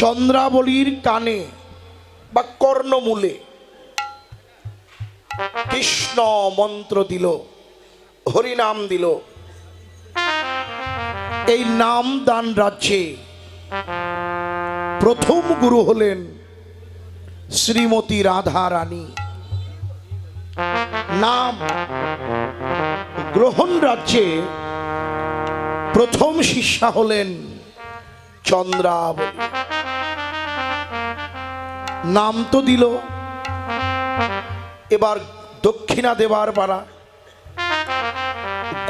চন্দ্রাবলীর কানে বা কর্ণমূলে কৃষ্ণ মন্ত্র দিল, হরিনাম দিল। এই নাম দান রাজ্যে প্রথম গুরু হলেন শ্রীমতী রাধা রানী। নাম গ্রহণ রাজ্যে প্রথম শিষ্যা হলেন চন্দ্রাবলী। নাম তো দিল, এবার দক্ষিণা দেবার পালা।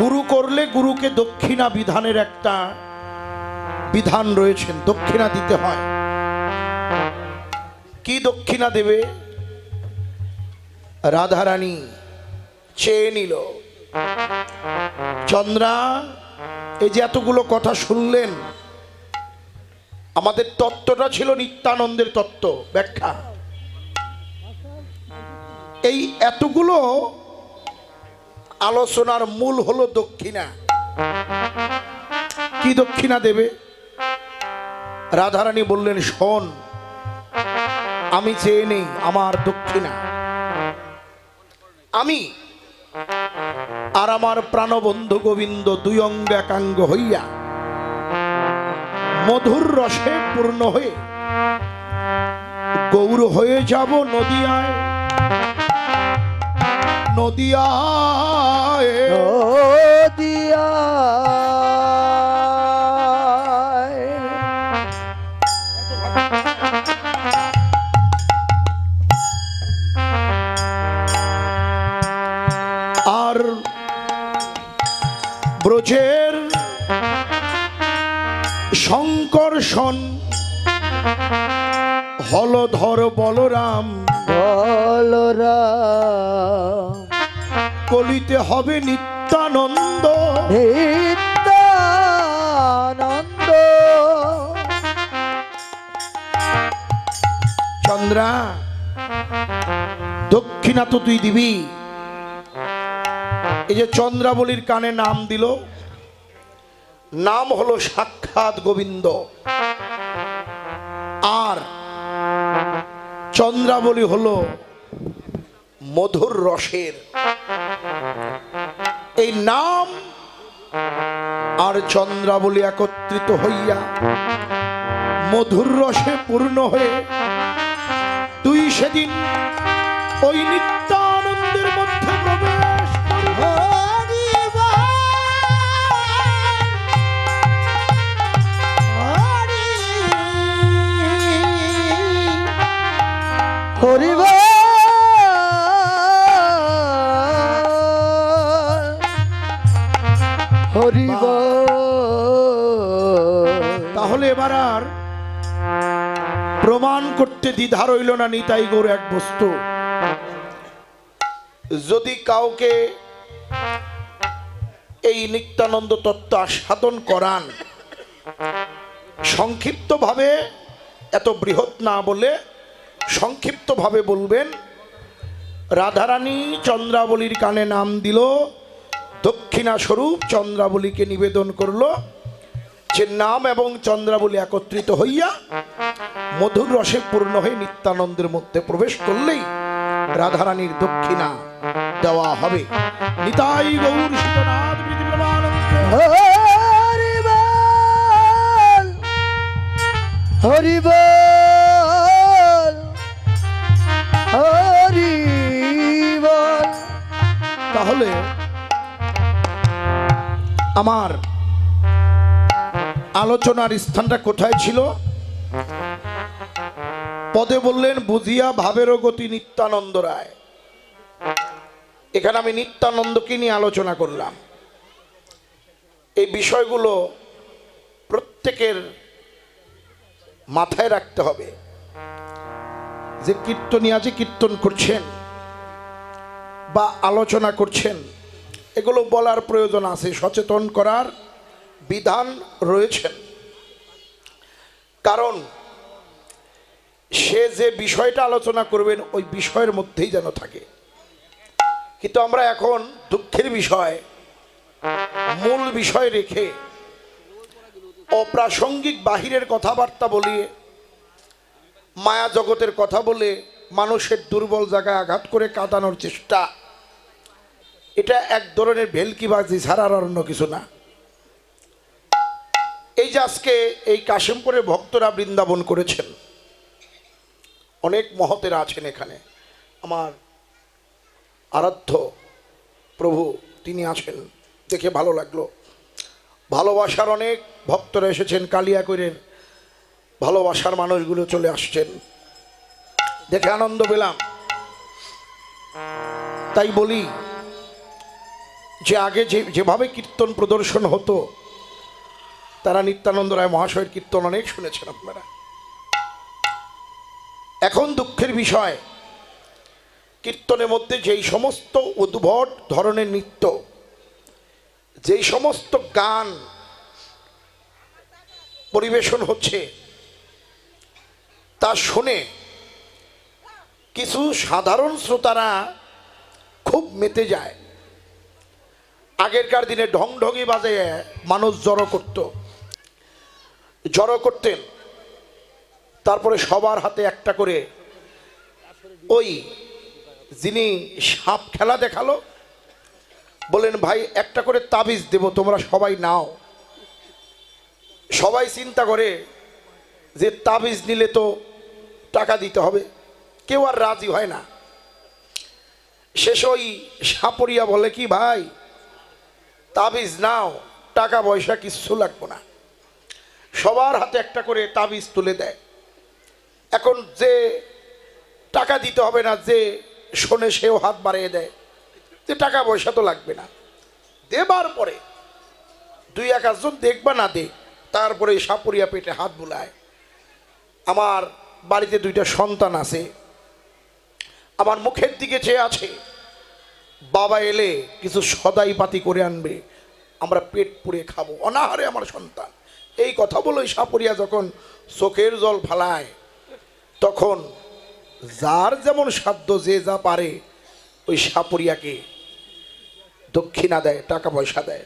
গুরু করলে গুরুকে দক্ষিণা বিধানের একটা বিধান রয়েছেন, দক্ষিণা দিতে হয়। কি দক্ষিণা দেবে? রাধারানী চেয়ে নিল, চন্দ্রা, এই যে এতগুলো কথা শুনলেন, আমাদের তত্ত্বটা ছিল নিত্যানন্দের তত্ত্ব ব্যাখ্যা। এই এতগুলো আলোচনার মূল হলো দক্ষিণা। কি দক্ষিণা দেবে? রাধারানী বললেন, শোন, আমি চেয়ে নেই আমার দক্ষিণা। আমি আর আমার প্রাণবন্ধু গোবিন্দ দুই অঙ্গ একাঙ্গ হইয়া মধুর রসে পূর্ণ হয়ে গৌর হয়ে যাব নদিয়ায়। নদিয়ায় আর ব্রজের শঙ্কর্ষণ হলধর বলরাম কলিতে হবে নিত্যানন্দ। চন্দ্রা, দক্ষিণা তো তুই দিবি। এই যে চন্দ্রাবলীর কানে নাম দিল, নাম হলো সাক্ষাৎ গোবিন্দ, আর চন্দ্রাবলী হলো মধুর রসের। এই নাম আর চন্দ্রাবলী একত্রিত হইয়া মধুর রসে পূর্ণ হয়ে তুই সেদিন ওই নিত্যানন্দের মধ্যে প্রবেশ হরিবা। তাহলে এবার আর প্রমাণ করতে দ্বিধা রইল না, নিতাই গৌর এক বস্তু। যদি কাউকে এই নিত্যানন্দ তত্ত্ব আস্বাদন করান, সংক্ষিপ্ত ভাবে, এত বৃহৎ না বলে সংক্ষিপ্ত ভাবে বলবেন, রাধারানী চন্দ্রাবলীর কানে নাম দিল, দক্ষিণা স্বরূপ চন্দ্রাবলীকে নিবেদন করলো, যে নাম এবং চন্দ্রাবলী একত্রিত হইয়া মধুর রসে পূর্ণ হয়ে নিত্যানন্দের মধ্যে প্রবেশ করলেই রাধারানীর দক্ষিণা দেওয়া হবে। নিতাই গৌর শিবনাথ হরিব হরিব। তাহলে আমার আলোচনার স্থানটা কোথায় ছিল? পদে বললেন, বুঝিয়া ভাবেরও গতি নিত্যানন্দ রায়। এখানে আমি নিত্যানন্দকে নিয়ে আলোচনা করলাম। এই বিষয়গুলো প্রত্যেকের মাথায় রাখতে হবে। যে কীর্তনী আছে, কীর্তন করছেন বা আলোচনা করছেন, এগুলো বলার প্রয়োজন আছে, সচেতন করার বিধান রয়েছেন। কারণ সে যে বিষয়টা আলোচনা করবেন ওই বিষয়ের মধ্যেই যেন থাকে। কিন্তু আমরা এখন দুঃখের বিষয় মূল বিষয় রেখে অপ্রাসঙ্গিক বাহিরের কথাবার্তা বলিয়ে মায়া জগতের কথা বলে মানুষের দুর্বল জায়গায় আঘাত করে কাঁদানোর চেষ্টা, এটা এক ধরনের ভেলকিবাজি ছাড়া আর অন্য কিছু না। এই যে আজকে এই কাশিমপুরের ভক্তরা বৃন্দাবন করেছেন, অনেক মহতেরা আছেন এখানে। আমার আরাধ্য প্রভু তিনি আছেন, দেখে ভালো লাগলো। ভালোবাসার অনেক ভক্তরা এসেছেন, কালিয়াকৈরের ভালোবাসার মানুষগুলো চলে আসছেন, দেখে আনন্দ পেলাম। তাই বলি যে আগে যেভাবে কীর্তন প্রদর্শন হতো, তারা নিত্যানন্দ রায় মহাশয়ের কীর্তন অনেক শুনেছেন আপনারা। এখন দুঃখের বিষয়, কীর্তনের মধ্যে যেই সমস্ত উদ্ভট ধরনের নৃত্য, যেই সমস্ত গান পরিবেশন হচ্ছে, তা শুনে কিছু সাধারণ শ্রোতারা খুব মেতে যায়। আগেরকার দিনে ঢং ঢঙি বাজে মানুষ জড়ো করতেন, তারপরে সবার হাতে একটা করে ওই যিনি সাপ খেলা দেখালো, বলেন ভাই একটা করে তাবিজ দেব, তোমরা সবাই নাও। সবাই চিন্তা করে যে তাবিজ নিলে তো টাকা দিতে হবে, কেউ আর রাজি হয় না। শেষ ওই সাপরিয়া বলে কি ভাই তাবিজ নাও, টাকা পয়সা কিচ্ছু লাগবে না। সবার হাতে একটা করে তাবিজ তুলে দেয়। এখন যে টাকা দিতে হবে না, যে শোনে সেও হাত বাড়িয়ে দেয় যে টাকা পয়সা তো লাগবে না। দেবার পরে দুই এক একজন দেখবা না দেখ, তারপরে সাপরিয়া পেটে হাত বুলায়। আমার বাড়িতে দুইটা সন্তান আছে, আমার মুখের দিকে চেয়ে আছে, বাবা এলে কিছু সদাই পাতি করে আনবে, আমরা পেট পুড়ে খাবো, অনাহারে আমার সন্তান। এই কথা বলে সাপরিয়া যখন চোখের জল ফালায়, তখন যার যেমন সাধ্য যে যা পারে ওই সাপরিয়াকে দক্ষিণা দেয়, টাকা পয়সা দেয়।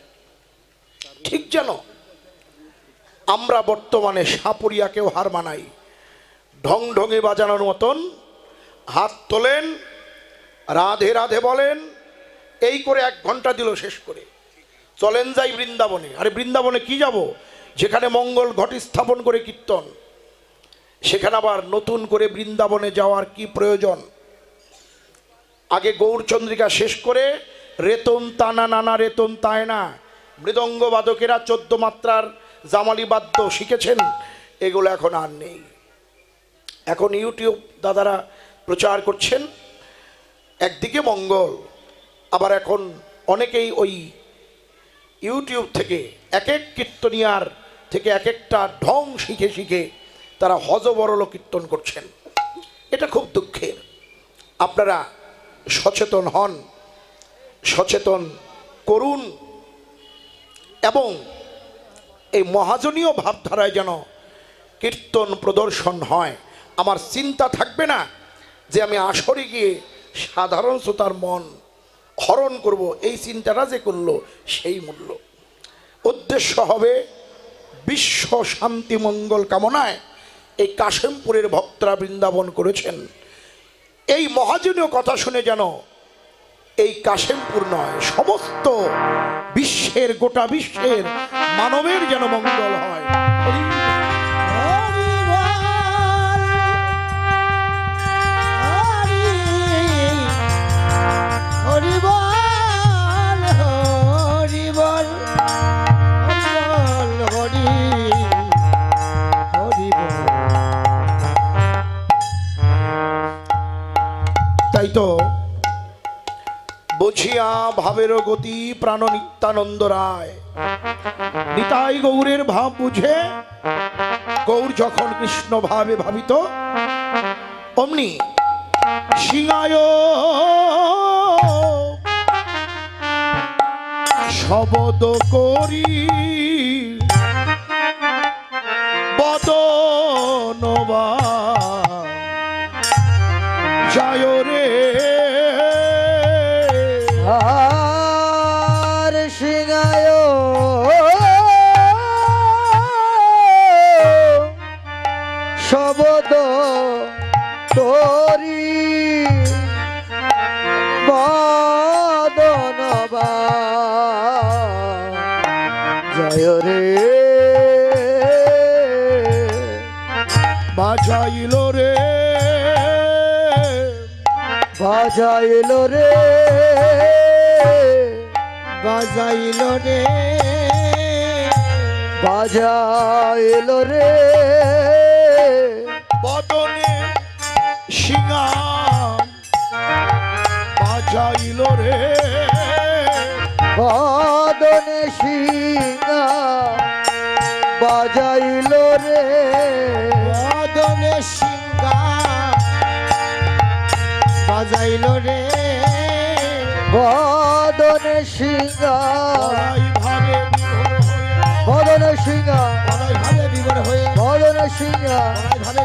ঠিক যেন আমরা বর্তমানে সাপরিয়াকেও হার মানাই, ঢং ঢঙে বাজানোর মতন হাত তোলেন, রাধে রাধে বলেন, এই করে 1 ঘন্টা দিল শেষ করে চলেন যাই বৃন্দাবনে। আরে বৃন্দাবনে কি যাব, যেখানে মঙ্গল ঘটি স্থাপন করে কীর্তন, সেখানে আবার নতুন করে বৃন্দাবনে যাওয়ার কি প্রয়োজন? আগে গৌরচন্দ্রিকা শেষ করে রেতন তানা নানা রেতন তায় না, মৃদঙ্গ বাদকেরা 14 মাত্রার জামালি বাদ্য শিখেছেন, এগুলো এখন আর নেই। এখন ইউটিউব দাদারা প্রচার করছেন, একদিকে মঙ্গল, আবার এখন অনেকেই ওই ইউটিউব থেকে এক এক কীর্তনিয়ার থেকে এক একটা ঢং শিখে শিখে তারা হজবরল কীর্তন করছেন। এটা খুব দুঃখের। আপনারা সচেতন হন, সচেতন করুন, এবং এই মহাজনীয় ভাবধারায় যেন কীর্তন প্রদর্শন হয়। আমার চিন্তা থাকবে না যে আমি আসরে গিয়ে সাধারণ শ্রোতার মন হরণ করব, এই চিন্তাটা যে করলো সেই মূল্য। উদ্দেশ্য হবে বিশ্ব শান্তি মঙ্গল কামনায় এই কাশিমপুরের ভক্তরা বৃন্দাবন করেছেন। এই মহাজনীয় কথা শুনে যেন এই কাশিমপুর নয়, সমস্ত বিশ্বের, গোটা বিশ্বের মানবের যেন মঙ্গল হয়। তাই তো বুঝিয়া ভাবের গতি প্রাণ নিত্যানন্দ রায়, নিতাই গৌরের ভাব বুঝে গৌর যখন কৃষ্ণ ভাবে ভাবিত, অমনি সিংহায় শবদ করি বদনবা যায় রে আর সিংহায় শব্দ তোরি বদন জয় রে বাজাইল রে বাজাইল রে বাজাইল রে বাজাইল রে বদনে সিঙ্গাম বাজাইল রে বদনে সিংহা বাজাইল রে বদনে সিংহা বাজাইল রে বদনে সিংহা বলাই ভাবে বিভোর হয়ে বদনে সিংহা বলাই ভাবে বিভোর হয়ে বদনে সিংহা বলাই ভাবে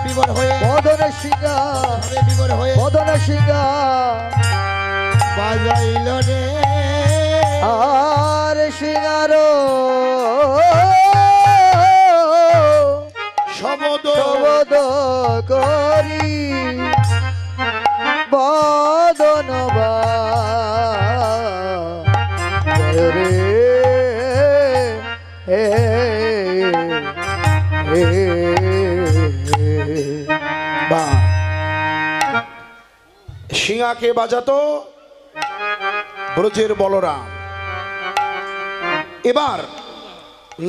বিভোর হয়ে বদনে সিংহা বাজাইল রে আর সিংহার শব্দ শব্দ করি বদন রে বা সিংহাকে বাজাতো ব্রজের বলরাম। এবার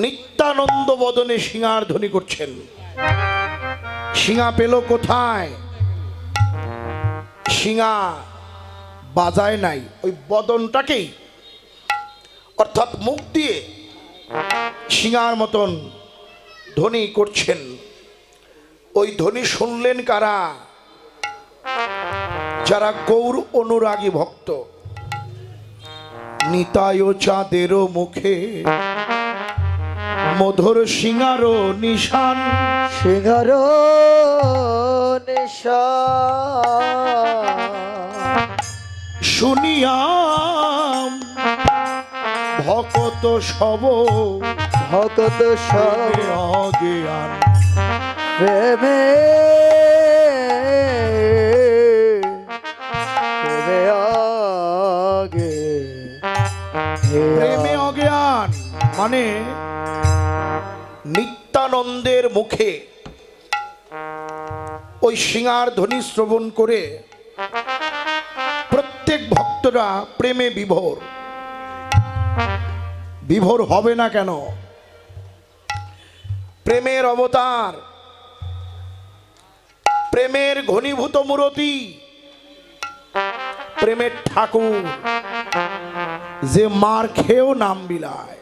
নিত্যানন্দ বদনে সিংহার ধ্বনি করছেন। সিংহা পেল কোথায়? সিংহা বাজায় নাই, ওই বদনটাকেই অর্থাৎ মুখ দিয়ে সিংহার মতন ধ্বনি করছেন। ওই ধ্বনি শুনলেন কারা? যারা গৌর অনুরাগী ভক্ত। নিতাই চাঁদের মুখে মধুর সিংহার নিশান, সিংহার নিশান শুনিয়াম ভকত সব ভকত সব অজ্ঞান, প্রেমে প্রেমে আগে প্রেমে অজ্ঞান মানে নিত্যানন্দের মুখে ওই সিংহার ধ্বনি শ্রবণ করে প্রত্যেক ভক্তরা প্রেমে বিভোর। বিভোর হবে না কেন? প্রেমের অবতার, প্রেমের ঘনীভূত মূরতি, প্রেমের ঠাকুর, যে মার খেয়েও নাম বিলায়।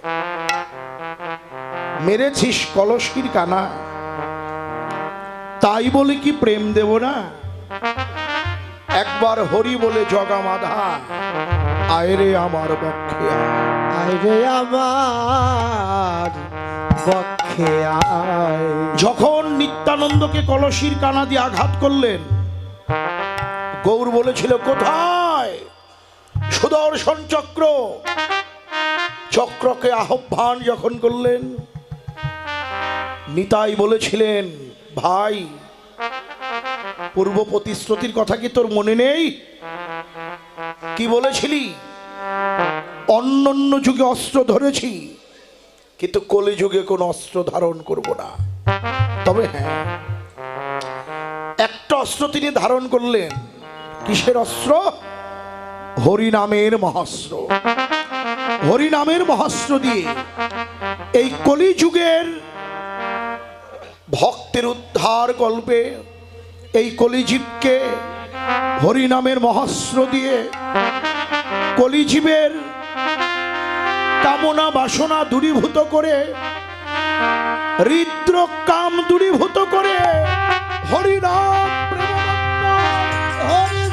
মেরেছিস কলসির কানা, তাই বলে কি প্রেম দেব না? একবার হরি বলে জগা মাধা, আয়রে আমার বক্ষে আইরে আমার বক্ষে আয়। যখন নিত্যানন্দকে কলসির কানা দিয়ে আঘাত করলেন, গৌর বলেছিল কোথায়? সুদর্শন চক্র। চক্রকে আহ্বান যখন করলেন, নিতাই বলেছিলেন ভাই, পূর্ব প্রতিশ্রুতির কথা কি তোর মনে নেই? কি বলেছিলি? অন্যান্য যুগে অস্ত্র ধরেছি, কিন্তু কলি যুগে কোনো অস্ত্র ধারণ করব না। তবে হ্যাঁ, একটা অস্ত্র তিনি ধারণ করলেন। কিসের অস্ত্র? হরিনামের মহাস্ত্র। হরিনামের মহাস্ত্র দিয়ে এই কলি যুগের ভক্তের উদ্ধার কল্পে এই কলিজীবকে হরিনামের মহাস্ত্র দিয়ে কলিজীবের কামনা বাসনা দূরীভূত করে, হৃদ্র কাম দূরীভূত করে হরিনাম প্রেমানন্দ হরি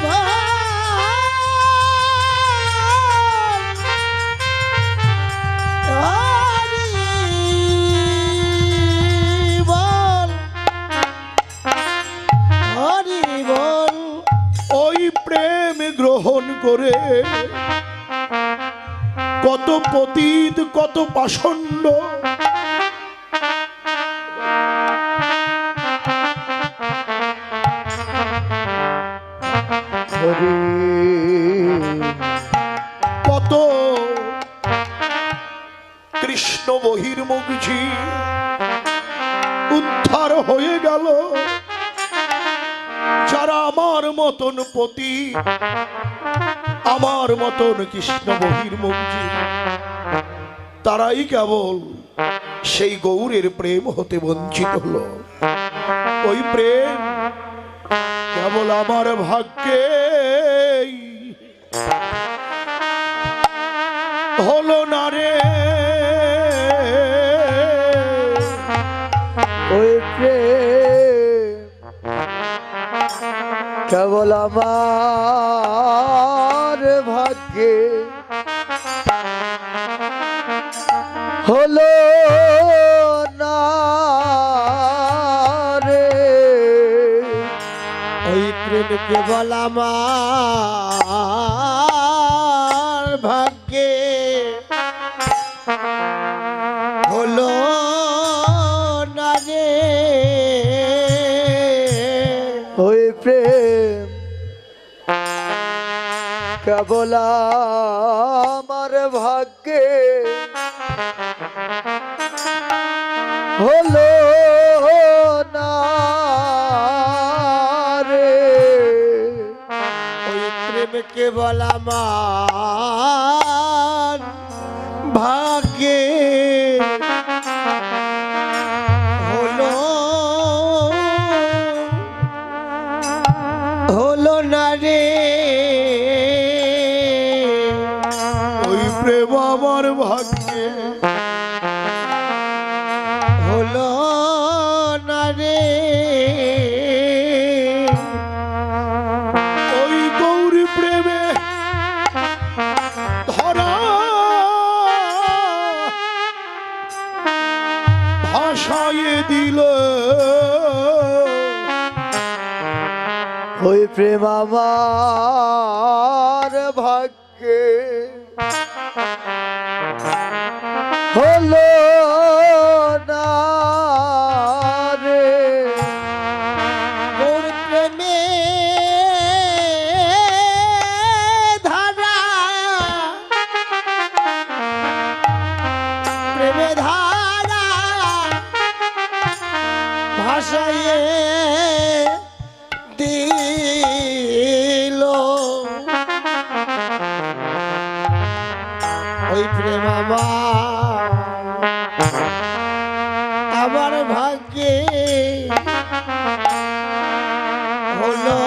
বল হরি বল ওই প্রেম গ্রহণ করে কত পতিত কত পাষণ্ড হরি কত কৃষ্ণ বহির্মুখী উদ্ধার হয়ে গেল, যারা আমার মতন পতি, আমার মতন কৃষ্ণ বহির্মুখী, তারাই কেবল সেই গৌরের প্রেম হতে বঞ্চিত হলো। ওই প্রেম কেবল আমার ভাগ্যে হলো না রে। ওই প্রেম কেবল আমার ভাগ্যে হলো না রে। ওই প্রেম কেবল আমার ভাগ্যে হলো না রে। ওই প্রেম কেবল আমার ভাগ্যে হলো না রে। ওই প্রেম কেবল আমার ভাগ্যে হলো হলো না রে। ওই প্রেম আমার ভাগ্যে হলো না রে। ওই গৌরী প্রেমে ধরা ভাসাইয়ে দিল। ওই প্রেম আমার ভাগ্যে হলো না রে। ওর প্রেমে ধারা প্রেমে ধারা ভাসাইয়ে দিল। ওই প্রেম আমার ভাগ্যে হলো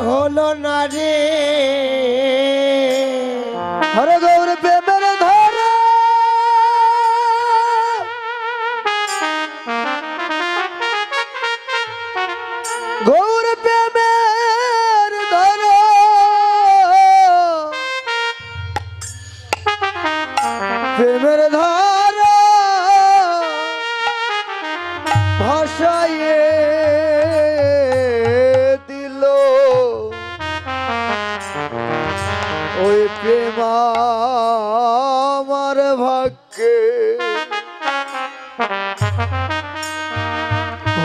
হলো না রে। হরে গৌর প্রেমের ধরা গৌর প্রেমের ধরা প্রেমের ধরা ভাসাইয়ে দিল। ওই প্রেম আমার ভাগ্যে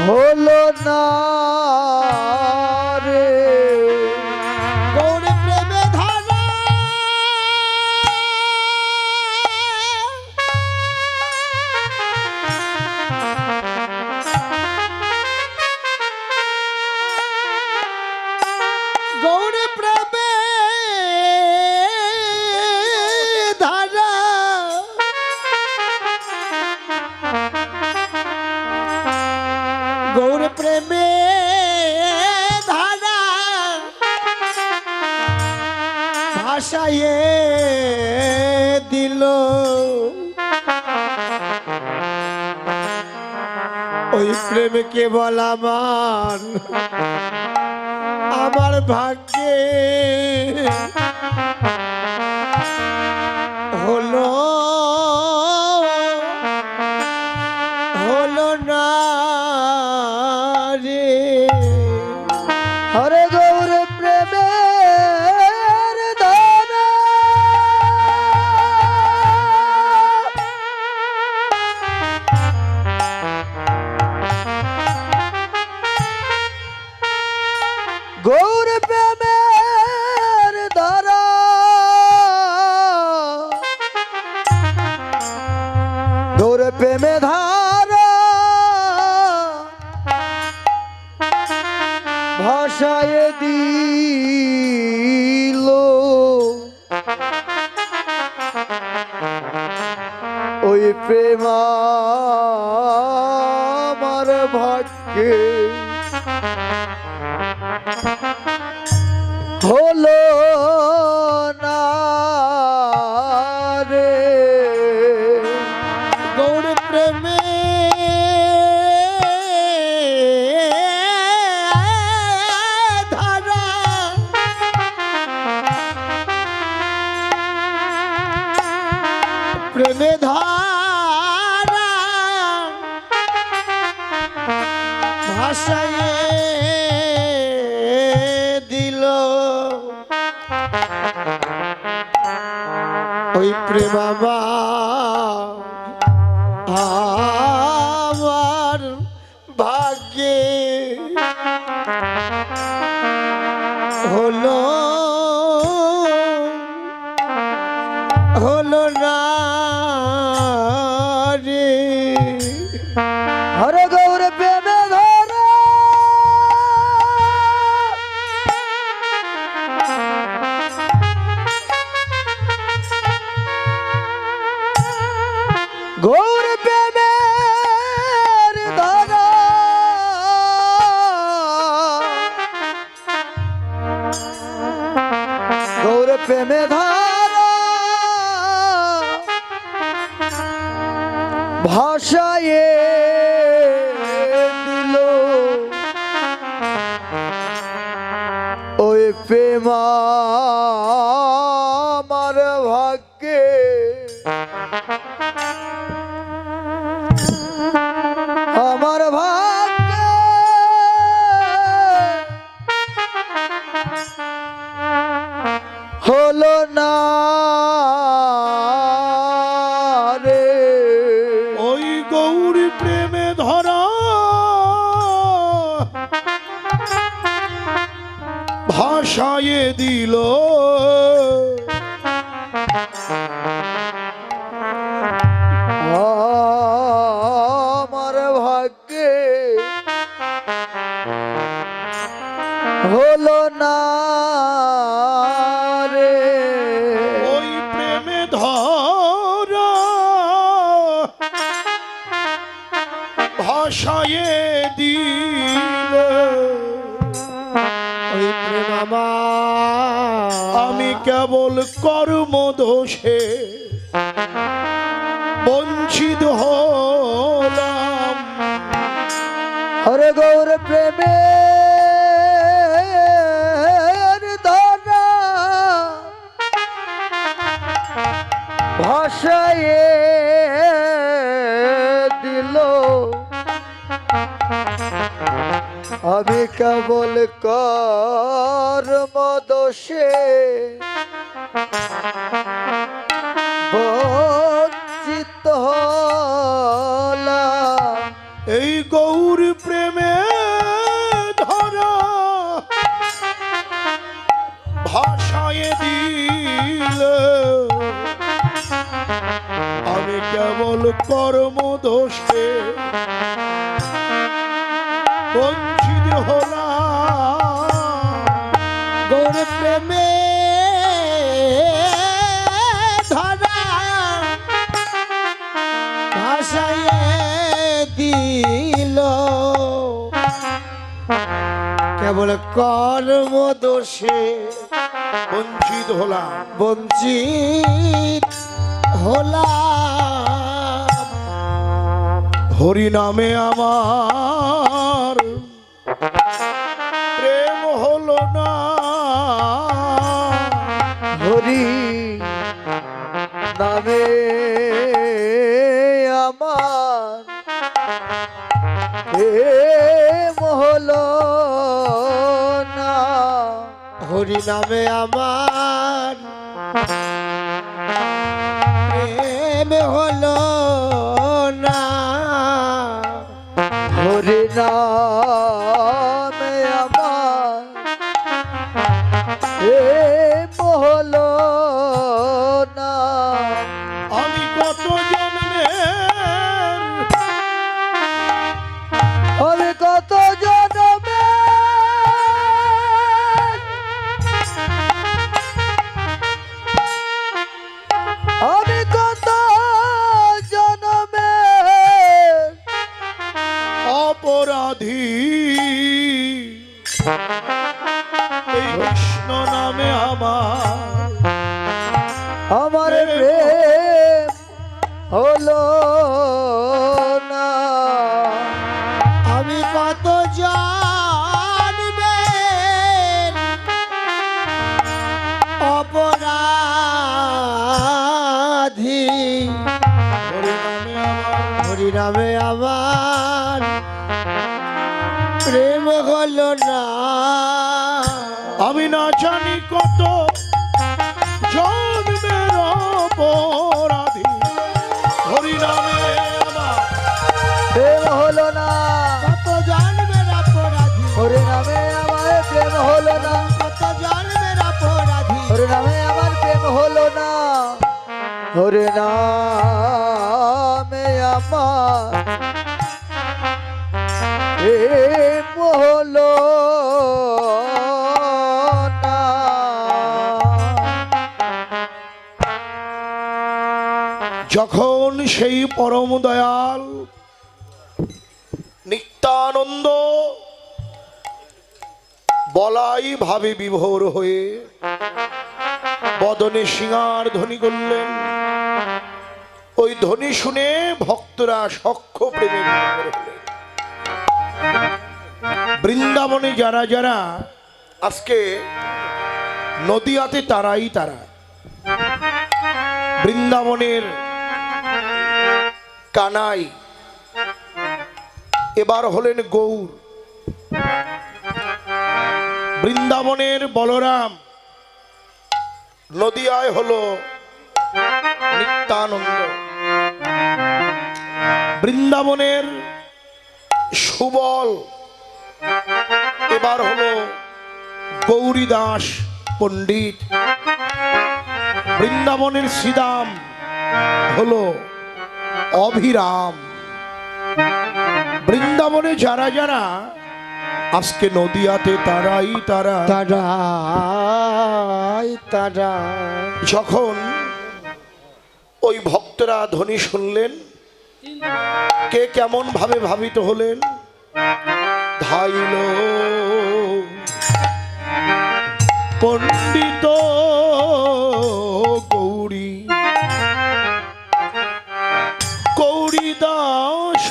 হলো না রে। গৌর প্রেমে ধরা গৌর প্রেমে ধারা গৌর প্রেমে ধারা ভাসাইয়ে দিল। ওই প্রেম কেবল আমার ভাগ্যে হলো হলো না রে। হরে গৌর প্রেমের ধরা ভাগ্যে হলো না রে গৌর প্রেমে ধারা প্রেমে ধারা ভাষায় দিল ওই প্রেম আমার ভাগ্যে হলো হলো না রে হরে গৌর প্রেমে ধরা গৌর প্রেমের ধরা গৌর প্রেমে ধরা ভাষায় দিল ওই প্রেম আমার ভাগ্যে আমার ভাগ্যে হলো না রে ওই গৌরী প্রেমে ধরা ভাষায় দিল আমার ভাগ্যে হলো না রে ওই প্রেমে ধরা ভাষায় দিল ওই প্রেম আমার আমি কেবল কর্ম দোষে বঞ্চিত হলাম হরে গৌর প্রেমে ধরা ভাষায় দিল আমি কেবল কর্ম দোষে বঞ্চিত হলাম এই গৌর প্রেমে ধরা ভাষায় দিল আমি কেবল কর্ম দোষে বঞ্চিত হলাম গৌর প্রেমে ধরা ভাষায় দিল কেবল কর্ম দোষে বঞ্চিত হলাম বঞ্চিত হলাম হরি নামে আমার প্রেম হলো না হরি নামে আমার প্রেম হলো না হরি নামে আমার প্রেম হলো না হরি নামে আমার প্রেম হলো না আমি কত জন্মের আমি কত জন্মে আমি কত জন্মে অপরাধী এই কৃষ্ণ নামে আমার প্রেম হলো না। আমি কত জানবে অপরাধী হরিনামে আমার প্রেম হলো না। আমি না জানি কত জন্মের অপরাধী হরিনামে আমার প্রেম হলো না। কত জানবের অপরাধী হরি নামে আমার প্রেম হলো না। কত জানবের অপরাধী হরি নামে আমার প্রেম হলো না। হরি নামে আমার প্রেম হলো না। যখন সেই পরম দয়াল নিত্যানন্দ বলাই ভাবে বিভোর হয়ে বদনে সিঙার ধ্বনি করলেন, ওই ধ্বনি শুনে ভক্তরা সখ্য প্রেমে বিভোর হলেন। বৃন্দাবনে যারা যারা আজকে নদিয়াতে তারাই তারা, বৃন্দাবনের কানাই এবার হলেন গৌর, বৃন্দাবনের বলরাম নদিয়ায় হলো নিত্যানন্দ, বৃন্দাবনের সুবল এবার হলো গৌরীদাস পণ্ডিত, বৃন্দাবনের শ্রীদাম হলো অভিরাম। বৃন্দাবনে যারা যারা আজকে নদিয়াতে তারাই তারা, তারা যখন ওই ভক্তরা ধ্বনি শুনলেন, কে কেমন ভাবে ভাবিত হলেন, ধাইল পণ্ডিত গৌরী গৌরী দাস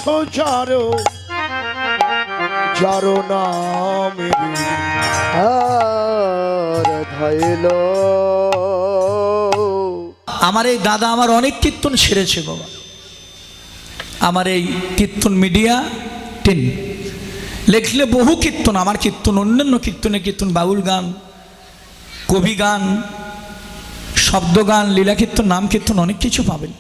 যার নামে আর ধইল আমার এই দাদা আমার অনেক কীর্তন সেরেছে বাবা। আমার এই কীর্তন মিডিয়া 10 লেখলে বহু কীর্তন, আমার কীর্তন অন্যান্য কীর্তন, বাউল গান, কবি গান, শব্দ গান, লীলা কীর্তন, নাম কীর্তন অনেক কিছু পাবেন।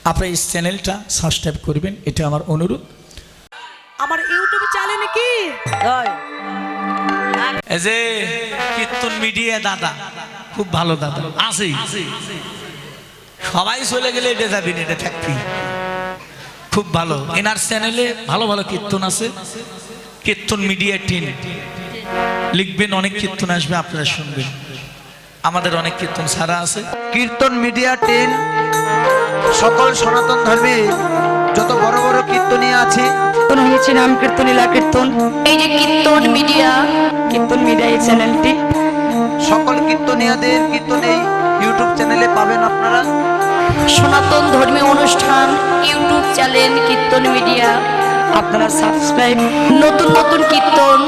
আপনারা এই চ্যানেলটা সাবস্ক্রাইব করবেন, এটা আমার অনুরোধ। আমার ইউটিউব চ্যানেলে কি এই যে কীর্তন মিডিয়া দাদা খুব ভালো দাদা আছে, সবাই চলে গেলে এটা যাবি না, এটা থাকবি, খুব ভালো। এনার চ্যানেলে ভালো ভালো কীর্তন আছে, কীর্তন মিডিয়া 10 লিখবেন, অনেক কীর্তন আসবে, আপনারা শুনবেন। আমাদের অনেক কীর্তন সারা আছে। কীর্তন মিডিয়া 10 সকল সনাতন ধর্মে যত বড় বড় কীর্তনীয় আছে হয়েছে নাম কীর্তন, লীলা কীর্তন, এই যে কীর্তন মিডিয়া এই চ্যানেলটি, সকল কীর্তনীয়দের কীর্তন এই ইউটিউব চ্যানেলে পাবেন আপনারা। সনাতন ধর্মীয় অনুষ্ঠান ইউটিউব চ্যানেল কীর্তন মিডিয়া, আপনারা সাবস্ক্রাইব, নতুন নতুন কীর্তন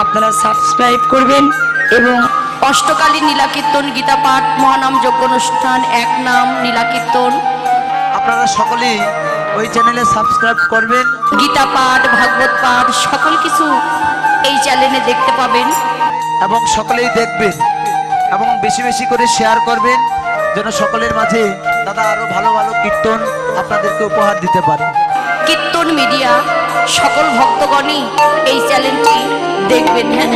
আপনারা সাবস্ক্রাইব করবেন। এবং অষ্টকালীন নীলা কীর্তন, গীতা পাঠ, মহানাম যজ্ঞ অনুষ্ঠান, এক নাম নীলা কীর্তন, আপনারা সকলেই ওই চ্যানেলে সাবস্ক্রাইব করবেন। গীতা পাঠ, ভাগবত পাঠ সকল কিছু এই চ্যানেলে দেখতে পাবেন। এবং সকলেই দেখবেন এবং বেশি বেশি করে শেয়ার করবেন, যেন সকলের মাঝে দাদা আরো ভালো ভালো কীর্তন আপনাদেরকে উপহার দিতে পারে। কীর্তন মিডিয়া সকল ভক্তগণই এই চ্যানেলটি দেখবেন। হ্যাঁ।